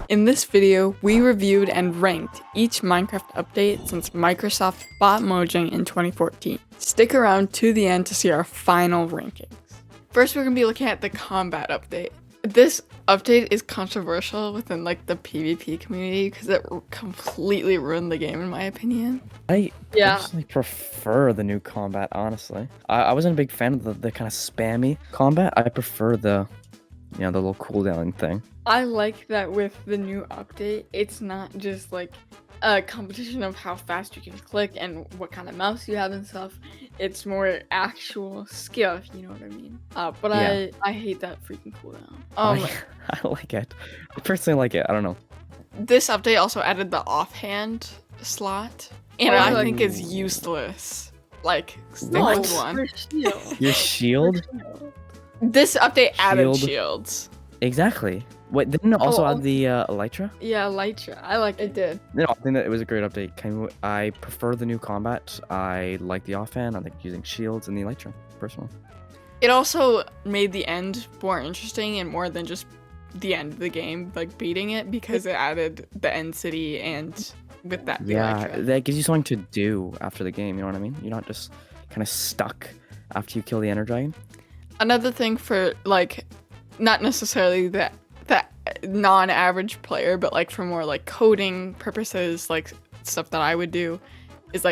In this video, we reviewed and ranked each Minecraft update since Microsoft bought Mojang in 2014. Stick around to the end to see our final rankings. First, we're going to be looking at the combat update. This update is controversial within the PvP community because it completely ruined the game in my opinion. I personally prefer the new combat, honestly. I wasn't a big fan of the kind of spammy combat. I prefer the little cooldown thing. I like that with the new update, it's not just a competition of how fast you can click and what kind of mouse you have and stuff. It's more actual skill, if you know what I mean. But yeah. I hate that freaking cooldown. I like it. I personally like it. I don't know. This update also added the offhand slot, and I think it's useless. Stick with one. Your shield? This update added shields. Exactly. Wait, didn't it also add the Elytra? Yeah, Elytra. I like it. Did. No, I think that it was a great update. I prefer the new combat. I like the offhand. I like using shields and the Elytra, personally. It also made the end more interesting and more than just the end of the game, beating it, because it added the end city and with that. Yeah, that gives you something to do after the game. You know what I mean? You're not just kind of stuck after you kill the Ender Dragon. Another thing for not necessarily that non-average player, but for more coding purposes, stuff that I would do is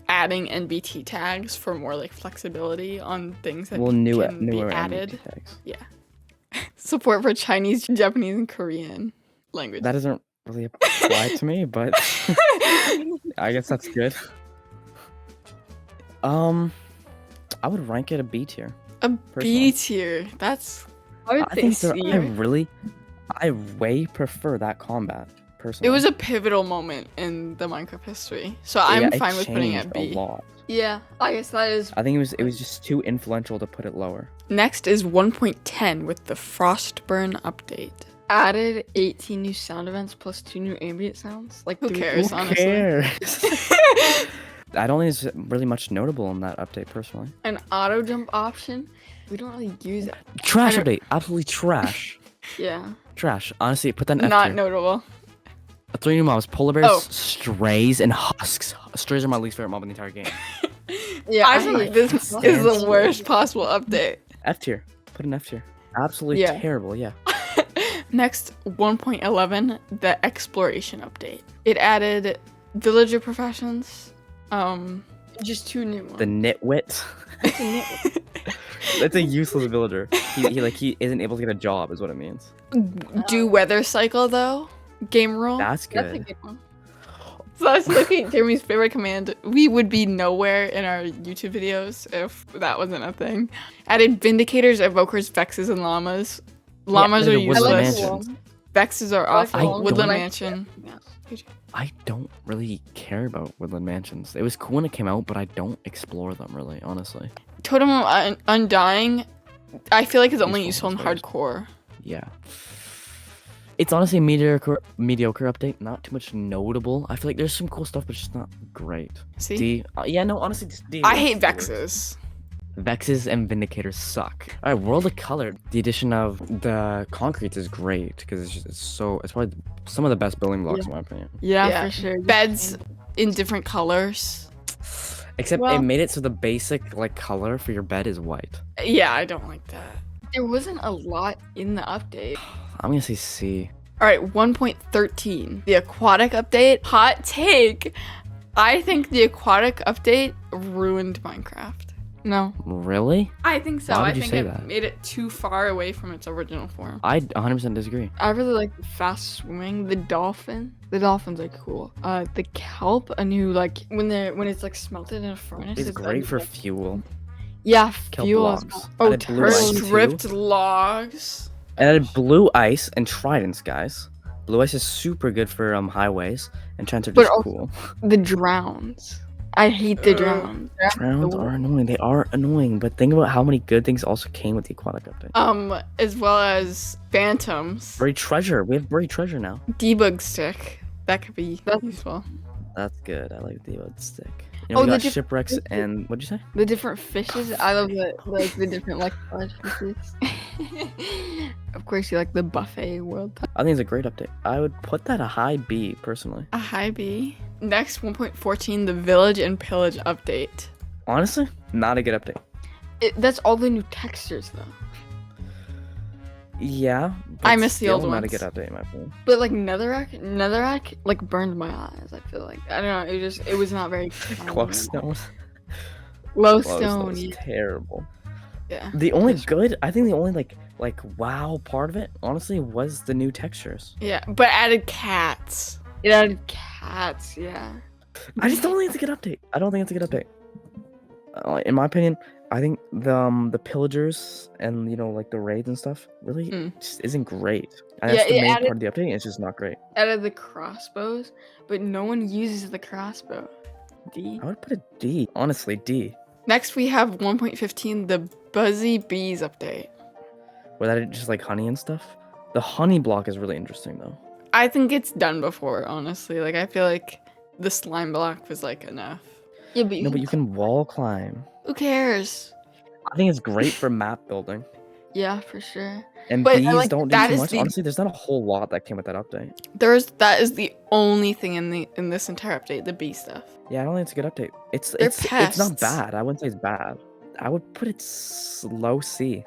adding NBT tags for more flexibility on things that can be added. NBT tags. Yeah. Support for Chinese, Japanese, and Korean language. That doesn't really apply to me, but I guess that's good. I would rank it a B tier. A B tier. That's. I would say I way prefer that combat, personally. It was a pivotal moment in the Minecraft history, so I'm fine with putting it at B. A lot. Yeah, I guess that is. I think it was just too influential to put it lower. Next is 1.10 with the Frostburn update. Added 18 new sound events plus 2 new ambient sounds. Who cares, honestly? Who cares? I don't think there's really much notable in that update, personally. An auto jump option. We don't really use it. Trash update. Absolutely trash. Yeah. Trash. Honestly, put that in F Not tier. notable. 3 new mobs: polar bears, strays, and husks. Strays are my least favorite mob in the entire game. Yeah, I think this is the worst possible update. F tier. Put an F tier. Absolutely terrible. Yeah. Next, 1.11, the exploration update. It added villager professions. Just 2 new ones. The nitwit. That's a useless villager. He isn't able to get a job, is what it means. Do weather cycle though. Game rule. That's good. That's a good one. So I was looking at Jérémie's favorite command. We would be nowhere in our YouTube videos if that wasn't a thing. Added vindicators, evokers, vexes, and llamas. Llamas are useless. Vexes are awful. Woodland mansion. I don't really care about woodland mansions. It was cool when it came out, but I don't explore them really, honestly. Totem of Undying, I feel like it's only useful in hardcore. Yeah. It's honestly a mediocre update. Not too much notable. I feel like there's some cool stuff, but it's just not great. See? D. Yeah, no, honestly, just D. I hate Vexes. Vexes and Vindicators suck. All right, World of Color. The addition of the concrete is great because it's probably some of the best building blocks in my opinion. Yeah, for sure. Beds in different colors. Except it made it so the basic color for your bed is white. Yeah, I don't like that. There wasn't a lot in the update. I'm gonna say C. All right, 1.13, the Aquatic update. Hot take. I think the Aquatic update ruined Minecraft. No. Really? I think so. Why would you say that? Made it too far away from its original form. I 100% disagree. I really like the fast swimming. The dolphin. The dolphins are cool. The kelp, a new when it's smelted in a furnace. It's great for fuel. Yeah, kelp fuel. Logs. Oh, stripped logs. And added blue ice and tridents, guys. Blue ice is super good for highways, and tridents are just cool. The drowns. I hate the drowns. Drowns are annoying. They are annoying, but think about how many good things also came with the Aquatic update. As well as phantoms. Buried treasure. We have buried treasure now. Debug stick. That could be useful. That's good. I like the debug stick. You know, we got shipwrecks and what'd you say? The different fishes. I love the different fishes. Of course, you like the buffet world. I think it's a great update. I would put that a high B personally. A high B. Next, 1.14, the Village and Pillage update. Honestly, not a good update. That's all the new textures, though. Yeah. I miss the still old not ones. a good update, in my opinion. But like Netherrack like burned my eyes. I feel like I don't know. It was not very Glowstone. Glowstone. is Yeah. terrible. Yeah. The only good, I think the only like wow part of it, honestly, was the new textures. Yeah, but added cats. It added cats. Yeah. I just don't think it's a good update. I don't think it's a good update. In my opinion, I think the pillagers and like the raids and stuff really just isn't great. And Yeah, that's the it main added- part of the update. It's just not great. Added the crossbows, but no one uses the crossbow. D. I would put a D. Honestly, D. Next, we have 1.15, the Buzzy Bees update. Where that just like honey and stuff. The honey block is really interesting though. I think it's done before, honestly. Like I feel like the slime block was like enough. Yeah, but No, but you can wall climb. Who cares? I think it's great for map building. Yeah, for sure. And But, bees like, don't do that too is much. the- Honestly, there's not a whole lot that came with that update. That is the only thing in this entire update, the bee stuff. Yeah, I don't think it's a good update. It's They're it's pests. not bad. I wouldn't say it's bad. I would put it low C.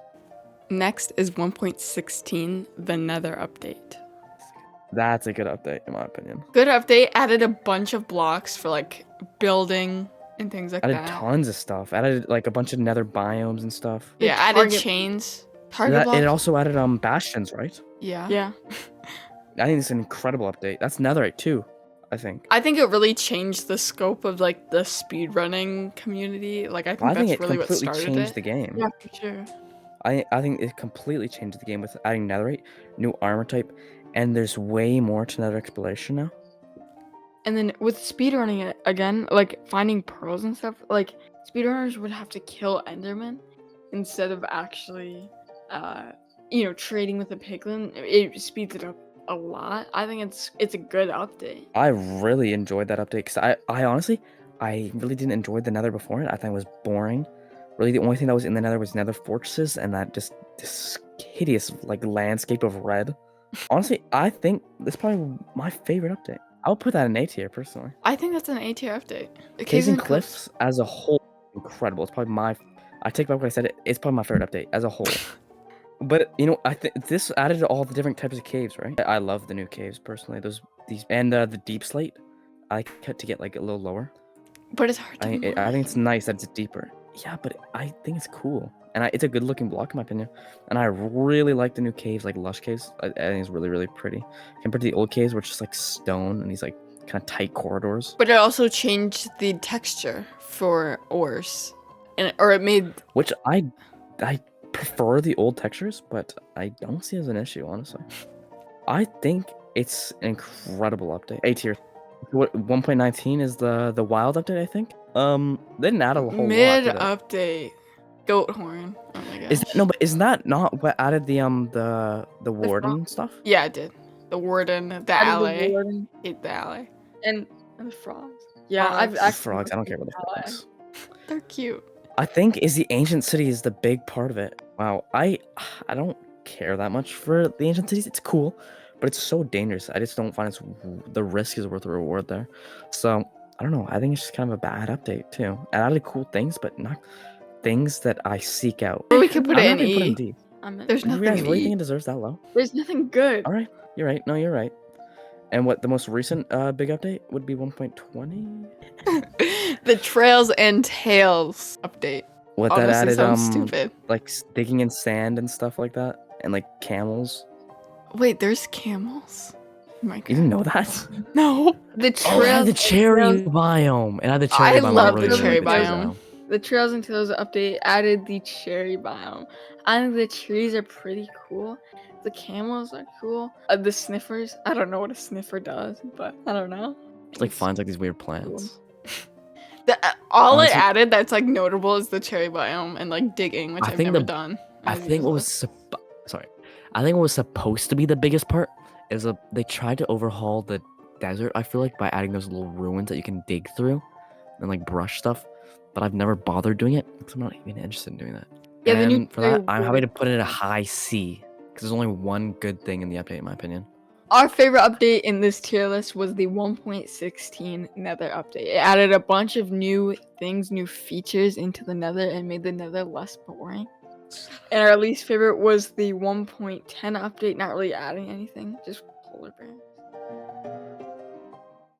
Next is 1.16, the Nether update. That's a good update in my opinion. Good update, added a bunch of blocks for like building and things like Added that. tons of stuff. Added like a bunch of nether biomes and stuff. Yeah, The added target- chains. Target It blocks. also added bastions, right? Yeah. Yeah. I think it's an incredible update. That's netherite too, I think. I think it really changed the scope of like the speedrunning community. Like I think I that's think it really what completely started changed it. the game. Yeah, for sure. I think it completely changed the game with adding netherite, new armor type, and there's way more to nether exploration now. And then with speedrunning it again, like finding pearls and stuff, like speedrunners would have to kill Enderman instead of actually, trading with the piglin. It speeds it up a lot. I think it's a good update. I really enjoyed that update because I honestly, I really didn't enjoy the nether before it. I thought it was boring. Really, the only thing that was in the nether was nether fortresses and that just this hideous like landscape of red. Honestly, I think this is probably my favorite update. I'll put that in A tier personally. I think that's an A tier update. The Caves and Cliffs as a whole, incredible. It's probably I take back what I said. It's probably my favorite update as a whole. But I think this added all the different types of caves, right? I love the new caves personally. These and the deep slate. I cut to get like a little lower. But it's hard to I think it's nice that it's deeper. Yeah, but I think it's cool. And it's a good looking block in my opinion. And I really like the new caves, like lush caves. I think it's really, really pretty. Compared to the old caves where it's just like stone and these like kind of tight corridors. But it also changed the texture for ores. Or it made Which I prefer the old textures, but I don't see it as an issue, honestly. I think it's an incredible update. A tier. What 1.19 is the wild update, I think. They didn't add a whole mid lot. To update. Goat horn. Oh my gosh. but isn't that not what added the warden stuff? Yeah, it did. The warden, the Added the alley. warden Hate the alley. and And the frogs. yeah, I've The actually frogs, I don't care about the ally. frogs. They're cute. I think is the ancient city is the big part of it. Wow, I don't care that much for the ancient cities. It's cool, but it's so dangerous. I just don't find the risk is worth the reward there. So I don't know. I think it's just kind of a bad update too. It added cool things, but not things that I seek out. Or we could put it I'm in not gonna put E. D. There's You nothing guys in really E. think it deserves that low? There's nothing good. All right, you're right. No, you're right. And what the most recent big update would be 1.20. The Trails and Tails update. What that Honestly, added sounds stupid. like digging in sand and stuff like that, and like camels. Wait, there's camels. Oh my You god. didn't know that? No. The Oh, it had trails, the cherry biome. It had the cherry I biome. love the cherry like biome. the Trails and Tails update added the cherry biome. I think the trees are pretty cool. The camels are cool. The sniffers. I don't know what a sniffer does, but I don't know. It like finds like these weird plants. All it Honestly- added that's like notable is the cherry biome and like digging, which I I've think never the- done. I think what was I think what was supposed to be the biggest part is they tried to overhaul the desert. I feel like by adding those little ruins that you can dig through and like brush stuff, but I've never bothered doing it because I'm not even interested in doing that. Yeah, the new And for cherry that, I'm wood happy is to put it at a nice. high C because there's only one good thing in the update, in my opinion. Our favorite update in this tier list was the 1.16 Nether update. It added a bunch of new things, new features into the Nether, and made the Nether less boring. And our least favorite was the 1.10 update, not really adding anything, just polar bear.